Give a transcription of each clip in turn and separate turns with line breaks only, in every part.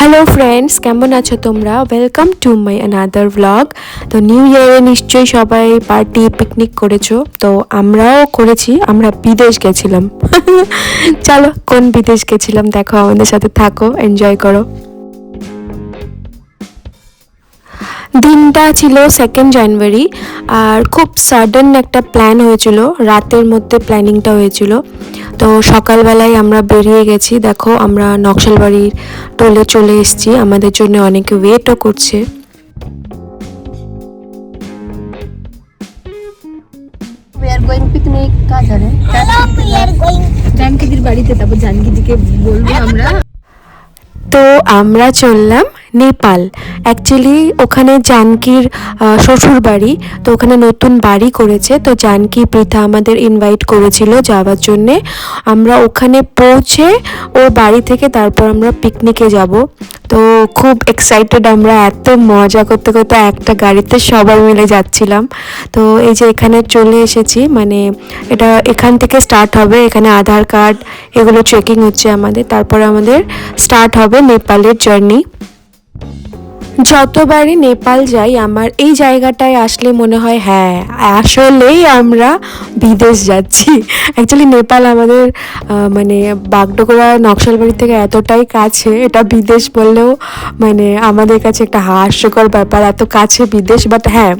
Hello friends, কেমন আছো তোমরা? Welcome to my another blog. তো নিউ ইয়ারে নিশ্চয়ই সবাই পার্টি পিকনিক করেছো, তো আমরাও করেছি। আমরা বিদেশ গেছিলাম। চলো, কোন বিদেশ গেছিলাম দেখো, আমাদের সাথে থাকো, এনজয় করো। দিনটা ছিল 2nd জানুয়ারি, আর খুব সাডেন একটা প্ল্যান হয়েছিল, রাতের মধ্যে প্ল্যানিংটা হয়েছিল। তো সকালবেলায় আমরা বেরিয়ে গেছি, দেখো আমরা নকশালবাড়ির টোলে চলে এসেছি, আমাদের জন্য অনেকে ওয়েটও করছে।
We are going picnic কাজারে। জানকিদির বাড়িতে, তারপর জানকিদিকে বলবো আমরা।
তো আমরা চললাম নেপাল। অ্যাকচুয়ালি ওখানে জানকির শ্বশুর বাড়ি, তো ওখানে নতুন বাড়ি করেছে, তো জানকি পৃথা আমাদের ইনভাইট করেছিল যাওয়ার জন্যে। আমরা ওখানে পৌঁছে ওর বাড়ি থেকে তারপর আমরা পিকনিকে যাব। তো খুব এক্সাইটেড আমরা, এত মজা করতে করতে একটা গাড়িতে সবাই মিলে যাচ্ছিলাম। তো এই যে এখানে চলে এসেছি, মানে এটা এখান থেকে স্টার্ট হবে, এখানে আধার কার্ড এগুলো চেকিং হচ্ছে আমাদের, তারপরে আমাদের স্টার্ট হবে নেপালের জার্নি। যতবারই নেপাল যাই আমার এই জায়গাটায় আসলে মনে হয় হ্যাঁ আসলেই আমরা বিদেশ যাচ্ছি। অ্যাকচুয়ালি নেপাল আমাদের মানে বাগডোগরা নকশালবাড়ি থেকে এতটাই কাছে, এটা বিদেশ বললেও মানে আমাদের কাছে একটা হাস্যকর ব্যাপার, এত কাছে বিদেশ। বাট হ্যাঁ,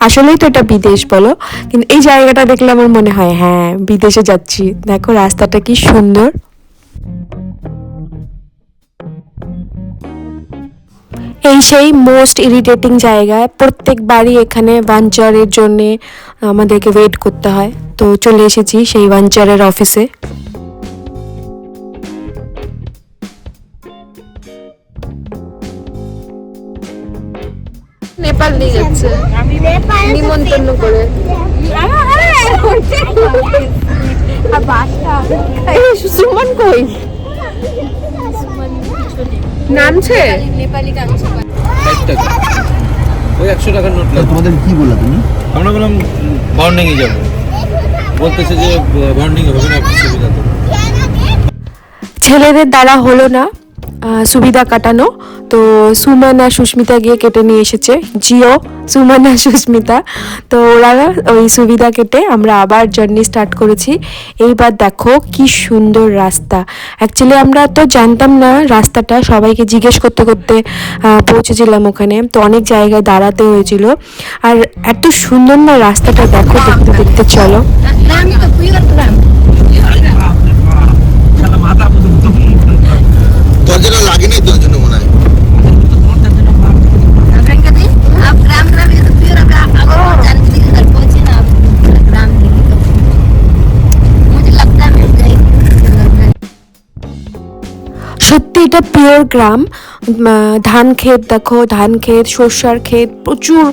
আসলেই তো এটা বিদেশ বলো, কিন্তু এই জায়গাটা দেখলে আমার মনে হয় হ্যাঁ বিদেশে যাচ্ছি। দেখো রাস্তাটা কি সুন্দর। এই সেই মোস্ট ইরিটেটিং জায়গায়, প্রত্যেকবারই এখানে ভাঞ্চারের জন্যে আমাদেরকে ওয়েট করতে হয়। তো চলে এসেছি সেই ভাঞ্চারের অফিসে।
নেপাল নিয়ে যাচ্ছে নিমন্ত্রণ করে। সুমন কই নামছে? নেপালি গান
ওই 100 টাকার নোট লাগবে।
তোমাদের কি বললা তুমি?
আমরা বললাম বন্ডিংয়ে যাবো, বলতেছে যে বন্ডিং হবে না, সুবিধা তো।
ছেলেদের দ্বারা হলো না সুবিধা কাটানো, তো সুমন আর সুস্মিতা গিয়ে কেটে নিয়ে এসেছে, জিও সুমন আর সুস্মিতা। তো ওরা ওই সুবিধা কেটে আমরা আবার জার্নি স্টার্ট করেছি। এইবার দেখো কি সুন্দর রাস্তা। অ্যাকচুয়ালি আমরা তো জানতাম না রাস্তাটা, সবাইকে জিজ্ঞেস করতে করতে পৌঁছেছিলাম ওখানে, তো অনেক জায়গায় দাঁড়াতে হয়েছিল। আর এত সুন্দর না রাস্তাটা, দেখো দেখতে দেখতে চলো।
দরজাটা লাগেনি, তোর জন্য মনে হয়।
সত্যি এটা পিওর গ্রাম। ধান ক্ষেত দেখো, ধান ক্ষেত, সর্ষার ক্ষেত প্রচুর।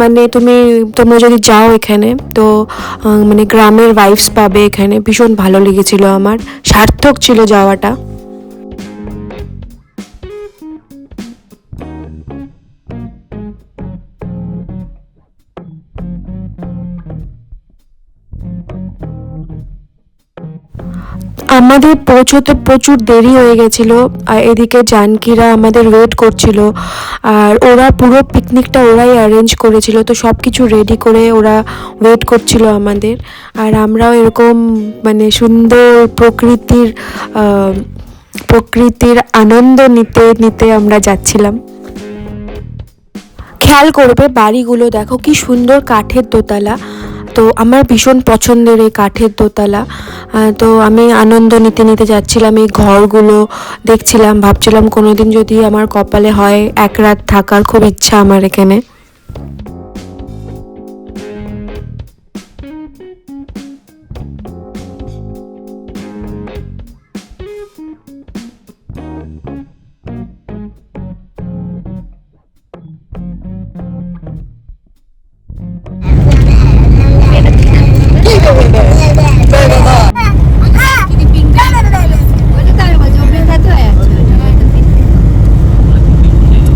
মানে তোমরা যদি যাও এখানে, তো মানে গ্রামের ভাইবস পাবে এখানে। ভীষণ ভালো লেগেছিল আমার, সার্থক ছিল যাওয়াটা। আমাদের পৌঁছতে প্রচুর দেরি হয়ে গেছিল, আর এদিকে জানকিরা আমাদের ওয়েট করছিল। আর ওরা পুরো পিকনিকটা ওরাই অ্যারেঞ্জ করেছিল, তো সব কিছু রেডি করে ওরা ওয়েট করছিল আমাদের। আর আমরাও এরকম মানে সুন্দর প্রকৃতির আনন্দ নিতে নিতে আমরা যাচ্ছিলাম। খেয়াল করবে বাড়িগুলো দেখো কি সুন্দর, কাঠের দোতলা। তো আমার ভীষণ পছন্দের এই কাঠের দোতলা। তো আমি আনন্দ নিতে নিতে যাচ্ছিলাম, এই ঘরগুলো দেখছিলাম, ভাবছিলাম কোনোদিন যদি আমার কপালে হয় এক রাত থাকার খুব ইচ্ছা আমার এখানে।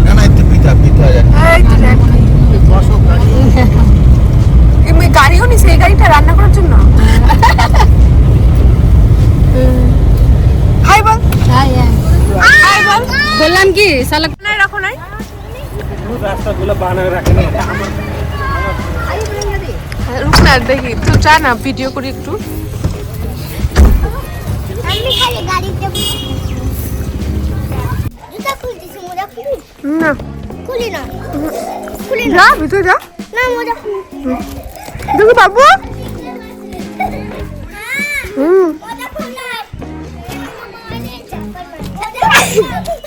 না না, একটু পিঠা পিঠা যায়।
বললাম কি সালাক
নাই রাখো নাই
রাস্তাগুলো বানায় রাখেন
রুক না দেখি তুই যা না ভিডিও করি একটু
আমি খালি গাড়িতে জুতা খুলতেছি মোজা খুলি
না
খুলি না খুলি না
যা ভিতরে যা
না মোজা
দেখো বাবু
মোজা খুল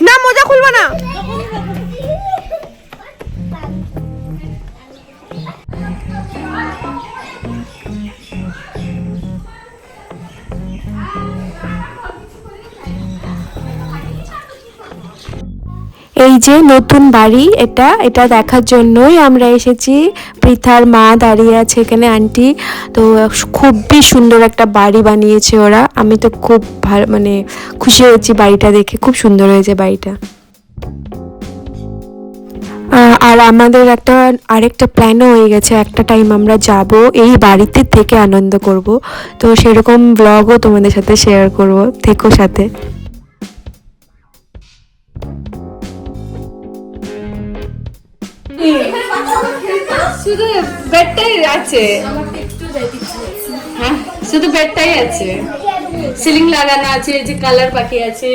না মোজা খুলবা না এই যে নতুন বাড়ি এটা এটা দেখার জন্যই আমরা এসেছি পৃথার মা দাঁড়িয়ে আছে এখানে আন্টি তো খুবই সুন্দর একটা বাড়ি বানিয়েছে ওরা আমি তো খুব ভালো মানে খুশি হয়েছি বাড়িটা দেখে খুব সুন্দর হয়েছে বাড়িটা আর আমাদের আরেকটা প্ল্যানও হয়ে গেছে একটা টাইম আমরা যাব এই বাড়িতে থেকে আনন্দ করব তো সেরকম ব্লগও তোমাদের সাথে শেয়ার করব থেকো সাথে
শুধু বেডটাই আছে হ্যাঁ শুধু বেডটাই আছে সিলিং লাগানো আছে যে কালার বাকি আছে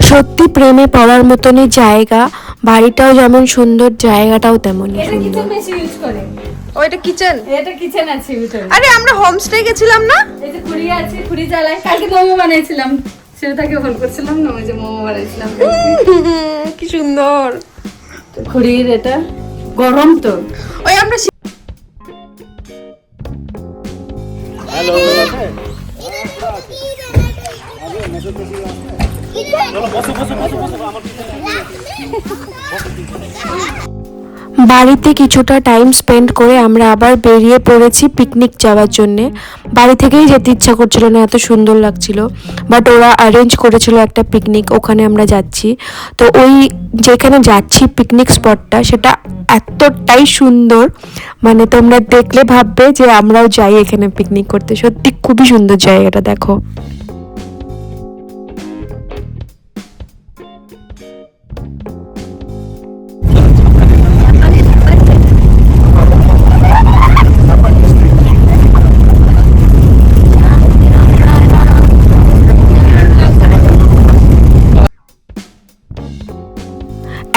সত্যি প্রেমে পড়ার মতনই জায়গা বাড়িটাও যেমন সুন্দর জায়গাটাও তেমনই সুন্দর ওইটা কিচেন
এটা কিচেন আছে ভিতরে
আরে আমরা হোমস্টে গেছিলাম না
এই যে খুঁড়ি আছে খুঁড়ি জ্বালায় কালকে মোমো বানিয়েছিলাম সেটাকে ফোন করছিলাম না ওই যে মোমো বানিয়েছিলাম
কি সুন্দর
খুঁড়ির এটা গরম তো
ওই আমরা
হ্যালো
বাড়িতে কিছুটা টাইম স্পেন্ড করে আমরা আবার বেরিয়ে পড়েছি পিকনিক যাওয়ার জন্যে বাড়ি থেকেই যেতে ইচ্ছা করছিল না এত সুন্দর লাগছিল বাট ওরা অ্যারেঞ্জ করেছিল একটা পিকনিক ওখানে আমরা যাচ্ছি তো ওই যেখানে যাচ্ছি পিকনিক স্পটটা সেটা এতটাই সুন্দর মানে তোমরা দেখলে ভাববে যে আমরাও যাই এখানে পিকনিক করতে সত্যি খুবই সুন্দর জায়গাটা দেখো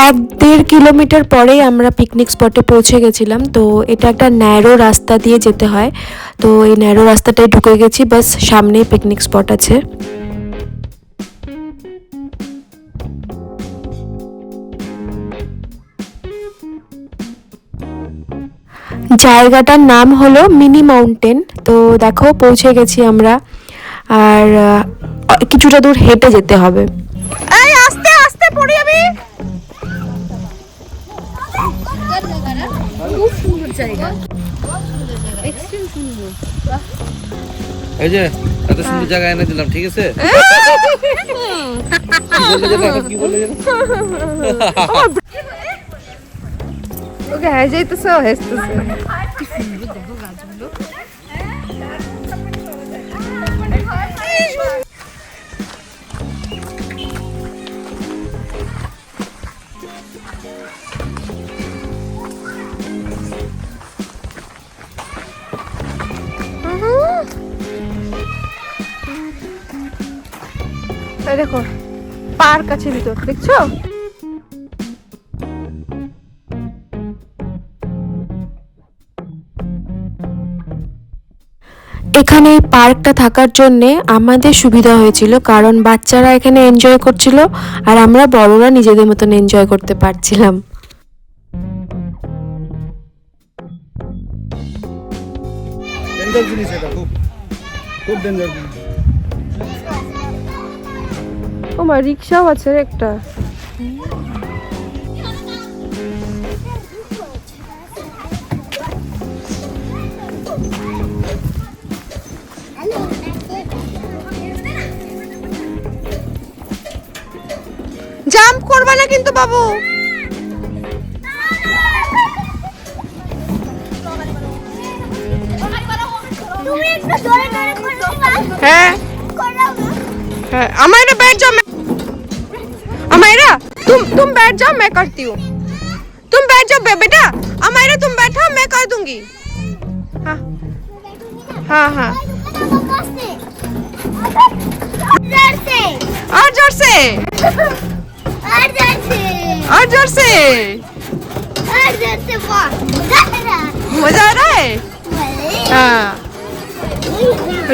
এক 1.5 কিলোমিটার পরেই আমরা পিকনিক স্পটে পৌঁছে গেছিলাম তো এটা একটা ন্যারো রাস্তা দিয়ে যেতে হয় তো এই ন্যারো রাস্তাটায় ঢুকে গেছি বাস সামনেই পিকনিক স্পট আছে জায়গাটার নাম হলো মিনি মাউন্টেন তো দেখো পৌঁছে গেছি আমরা আর কিছুটা দূর হেঁটে যেতে হবে এই আস্তে আস্তে পড়ি আমি
খুব সুন্দর জায়গা এক্সট্রিম সুন্দর
এই যে এত সুন্দর জায়গা এনে দিলাম ঠিক আছে কি বললে যেন
ওকে হ্যাঁ যাইতেছে হেসতেছে দেখো পার্ক আছে ভিতর দেখছো এখানে এই পার্কটা থাকার জন্যে আমাদের সুবিধা হয়েছিল কারণ বাচ্চারা এখানে এনজয় করছিল আর আমরা বড়রা নিজেদের মতন এনজয় করতে পারছিলাম
ডেঞ্জার জিনিস এটা খুব খুব ডেঞ্জার জিনিস
ও মা রিকশাও আছে একটা
জাম্প করবা না কিন্তু বাবু।
তুমি একটু জোরে জোরে করবা।
হ্যাঁ
করাও না।
हाँ, अमायरा बैठ जाओ। अमायरा तुम बैठ जाओ, मैं करती हूँ। तुम बैठ जाओ बेटा। अमायरा तुम बैठो, मैं कर दूंगी। हाँ हाँ हाँ।
जोर से
और जोर से
और जोर से
और जोर से।
और जोर से बहुत
मजा आ रहा है। हाँ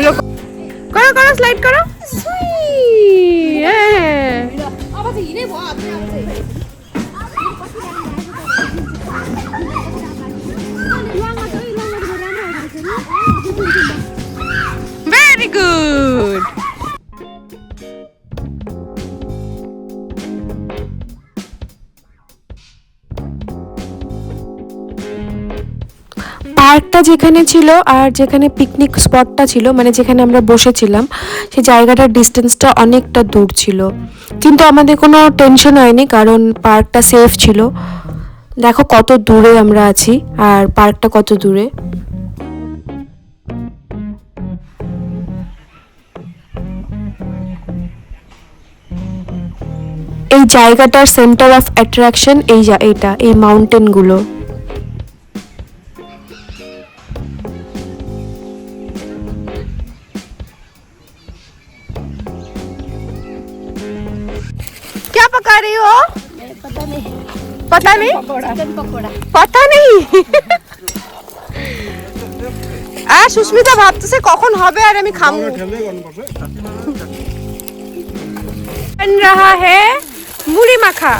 लो, करो करो स्लाइड करो। Very good.
পার্কটা যেখানে ছিল আর যেখানে পিকনিক স্পটটা ছিল, মানে যেখানে আমরা বসেছিলাম, সেই জায়গাটার ডিস্টেন্সটা অনেকটা দূর ছিল, কিন্তু আমাদের কোনো টেনশন হয়নি কারণ পার্কটা সেফ ছিল। দেখো কত দূরে আমরা আছি আর পার্কটা কত দূরে। এই জায়গাটার সেন্টার অফ অ্যাট্রাকশন এই মাউন্টেনগুলো।
क्या पका रही हो?
पता नहीं।
पता नहीं?
चिकन पकोड़ा।
पता नहीं। সুস্মিতা ভাবতেছে কখন হবে আর আমি খামু। बन रहा है मूली माखा।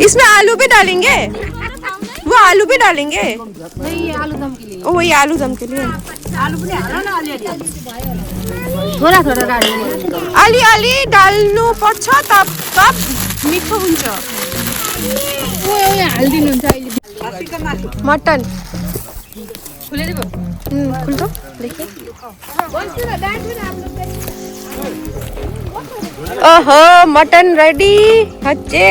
इसमें आलू भी डालेंगे? वो आलू भी डालेंगे?
नहीं, ये आलू दम के लिए।
ओ वही आलू दम के लिए।
थोड़ा थोड़ा डाल।
अलि अलि डाल्नु पर्छ, तब तब मिठो हुन्छ।
हालिदिनुहुन्छ अहिले।
मटन
खुले देबो।
खुल दो। ओहो मटन रेडी হচ্ছে।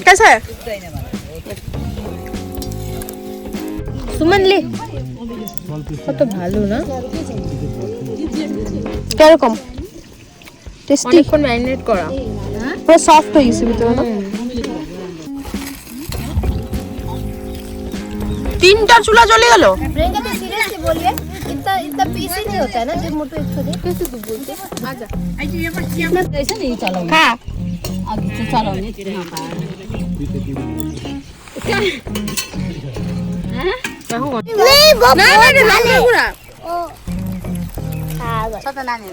कैसा है?
সুমন লে কত ভালো না,
কিরকম টেস্টি?
অনেকক্ষণ ম্যারিনেট করা।
পুরো সফট হয়ে গেছে ভিতরে না? তিনটা চুলা জ্বলে গেল।
प्रियंका तो सीरियसली बोलिए, इतना इतना पीसी नहीं होता है ना जो मोटो एक छोटे। कैसे तू बोलते? आजा।
ऐसा नहीं चलाओ।
হ্যাঁ
आगे से चलाओ नहीं तेरे हां
नहीं वो
না না এটা লঙ্কা গুঁড়া।
ओ हां
पता ना नहीं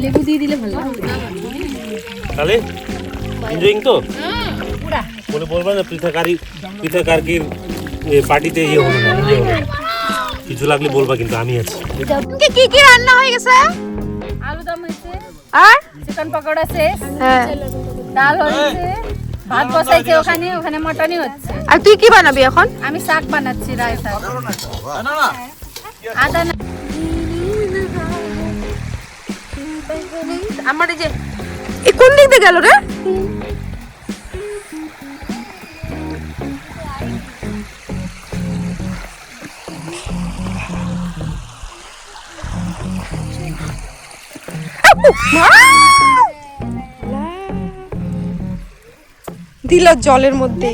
লেবু দিয়ে দিলে ভালো।
তাহলে এনজয়িং তো বলে বলবা না পৃথাকারকির পার্টিতে ইয়ে হলো না, ইয়ে হলো না। কিছু লাগলে বলবা কিন্তু আমি আছি।
কি কি রান্না হয়ে গেছে?
আলু দম হয়েছে,
আর
চিকেন পকোড়া শেষ,
হ্যাঁ
ডাল হয়েছে, ভাত বসাইছে ওখানে, ওখানে মটনই হচ্ছে।
আর তুই কি বানাবি এখন?
আমি শাক বানাচ্ছি, রায় শাক। আদা না
আমার এই যে এই কোন দিক দিয়ে গেল রে? দিল জলের মধ্যে।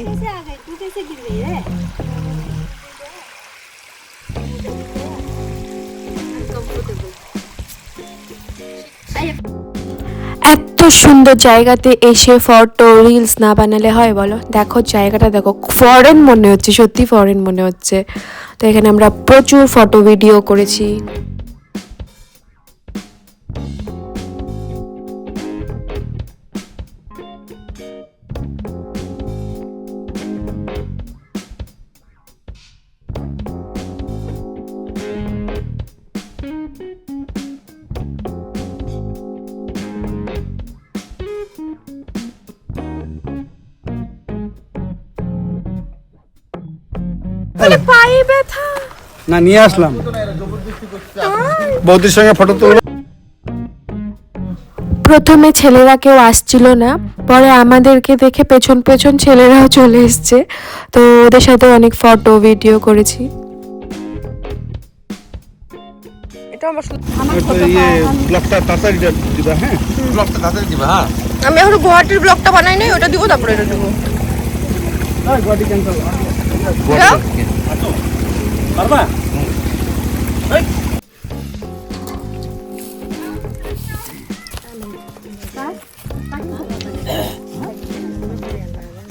এত সুন্দর জায়গাতে এসে ফটো রিলস না বানালে হয় বলো? দেখো জায়গাটা দেখো, ফরেন মনে হচ্ছে, সত্যি ফরেন মনে হচ্ছে। তো এখানে আমরা প্রচুর ফটো ভিডিও করেছি।
তাহলে পায়ে ব্যথা।
না নিয়ে আসলাম, বৌদির সঙ্গে ফটো তুলবো।
প্রথমে ছেলেরা কেউ আসছিল না, পরে আমাদেরকে দেখে পেছন পেছন ছেলেরাও চলে এসছে, তো ওদের সাথে অনেক ফটো ভিডিও করেছি।
এটা আমার
ব্লগটা তাড়াতাড়ি দিবা, হ্যাঁ ব্লগটা তাড়াতাড়ি দিবা। হ্যাঁ
আমি এখন গুয়াহাটির ব্লগটা বানাই নাই, ওটা দিব তারপরে এটা দিব।
গুয়াহাটি ক্যান্সেল।
পারবা?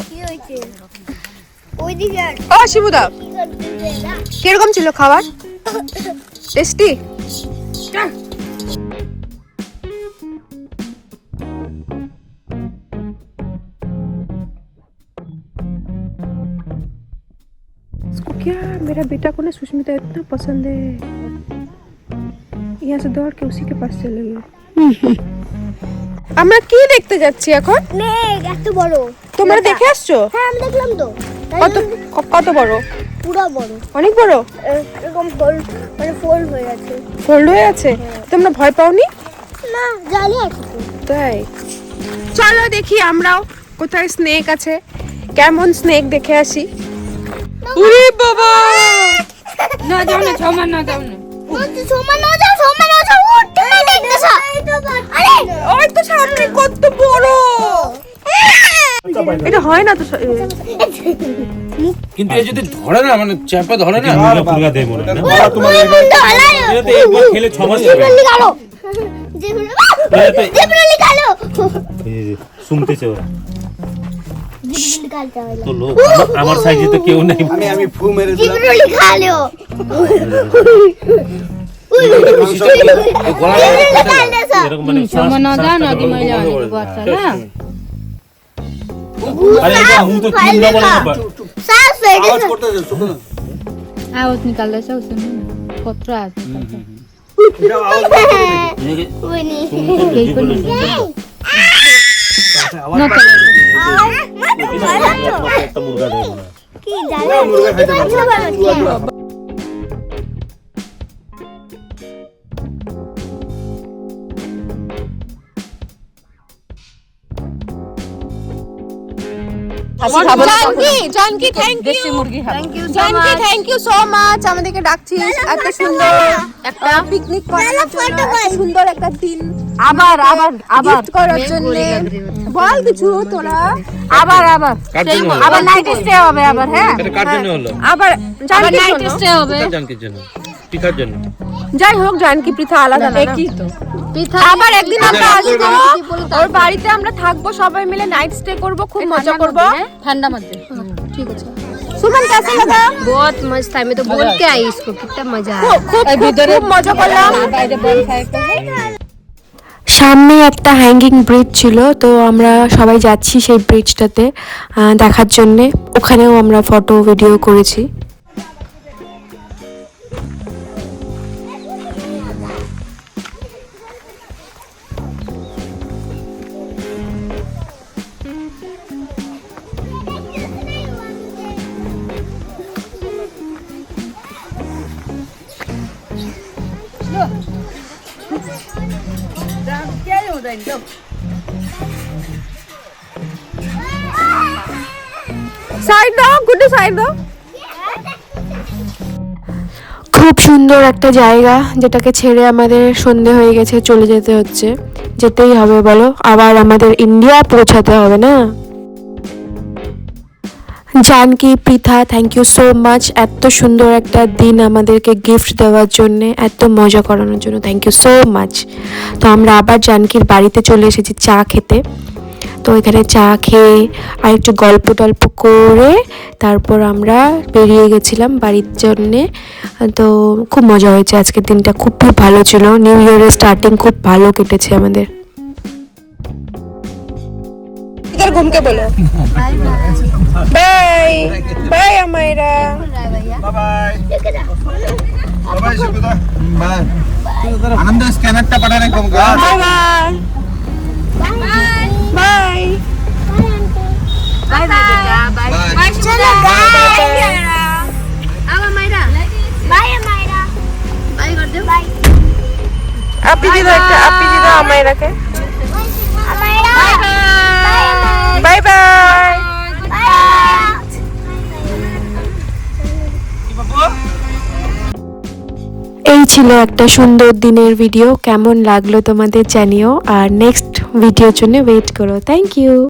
কি হয়েছে ওইদিকে
ও শিবুদা, কিরকম ছিল খাবার? টেস্টি? इसको क्या, मेरा बेटा को ना सुष्मिता इतना पसंद है, यहाँ से दौड़ के उसी के पास चले गए। আমরা কি দেখতে যাচ্ছি এখন?
মেঘ এত বড়।
তোমরা দেখে আসছো?
হ্যাঁ আমি দেখলাম তো।
কত কত বড়?
পুরো বড়,
অনেক বড়।
এরকম ফোল্ড মানে ফোল্ড হয়ে আছে।
ফোল্ড হয়ে আছে? তোমরা ভয় পাওনি?
না জালি আছে তো।
তাই চলো দেখি আমরাও কোথায় স্নেক আছে, কেমন স্নেক দেখে আসি। উরে বাবা,
না যাও না, ছমা না যাও না।
বলছি সোমা না যাও উঠতে না দেখতেছ। আরে
ওই তো সামনে কত বড়, এটা হয় না তো।
কিন্তু এই যদি ধরে না, মানে চাপে ধরে না,
ফুলগা দেয় মনে হয় না?
তোমার
এটা তো একবার খেলে 6 মাস যাবে।
নিকালো জিবরুল নিকালো
এই যে শুনতেছে ওরা
জিবরুল নিকালতে হবে।
তো লোক আমার সাইজে তো কেউ নেই।
আমি ফু মেরে দিলাম।
জিবরুল নিকালো
এরকম মানে
ছমা না যাও না দি মই যাও না বাচ্চা না।
আরে এটা মুখ তো কিনবা বলে না।
सांस फेंक
আওয়াজ করতে দে, শুনো না।
आवाज निकाल दे से उसने पत्र আছে।
এটা আওয়াজ করতে দে।
कोई नहीं
না চলে
একটা মুরগা দেয় মনে হয়।
की जाने
मुर्गा खाते हैं।
জানকি থ্যাংক ইউ,
দেশি মুরগি খাবো।
Janaki thank you so much, আমাদেরকে ডাকছিস এত সুন্দর একটা পিকনিক করার জন্য, এত সুন্দর একটা দিন
আবার
গিফট করার জন্য। বল কিছু তোরা।
আবার
কার জন্য হলো?
আবার নাইট স্টে হবে আবার। হ্যাঁ
এটা কার জন্য হলো?
আবার জানকি
নাইট
জন্য।
স্টে হবে।
জানকির জন্য, পিঠার জন্য।
যাই হোক জানকি পৃথা আলাদা না,
একই তো।
আবার একদিন আমরা আসবো, ওর বাড়িতে আমরা থাকবো, সবাই মিলে নাইট স্টে করব, খুব মজা করব।
ठंडा मध्य
ठीक है।
সুমন कैसा लगा?
बहुत मस्त है, मैं तो बोल के आई इसको कितना मजा आया।
খুব মজা করলাম।
সামনে একটা হ্যাঙ্গিং ব্রিজ ছিল, তো আমরা সবাই যাচ্ছি সেই ব্রিজটাতে দেখার জন্যে। ওখানেও আমরা ফটো ভিডিও করেছি।
সাইড দাও, গুড সাইড দাও।
খুব সুন্দর একটা জায়গা, যেটাকে ছেড়ে আমাদের সন্ধে হয়ে গেছে, চলে যেতে হচ্ছে। যেতেই হবে বলো, আবার আমাদের ইন্ডিয়া পৌঁছাতে হবে না। Janaki, Pritha, thank you so much এত সুন্দর একটা দিন আমাদেরকে গিফট দেওয়ার জন্যে, এত মজা করানোর জন্য, থ্যাংক ইউ সো মাচ। তো আমরা আবার জানকির বাড়িতে চলে এসেছি চা খেতে। তো এখানে চা খেয়ে আর একটু গল্প টল্প করে তারপর আমরা বেরিয়ে গেছিলাম বাড়ির জন্যে। তো খুব মজা হয়েছে, আজকের দিনটা খুব ভালো ছিল। নিউ ইয়ারের স্টার্টিং খুব ভালো কেটেছে আমাদের।
इधर घूम के बोलो bye bye Amayra.
Bye bye Sukhada. Bye Anand स्कैनरটা পাঠানে কম গা।
Bye bye bye
bye bye बेटा बाय
चलो बाय।
আপি দিদা একটা আপি দিদা আমায়রাকে বাই বাই।
এই ছিল একটা সুন্দর দিনের ভিডিও। কেমন লাগলো তোমাদের জানিও, আর নেক্সট ভিডিওর জন্য ওয়েট করো। Thank you.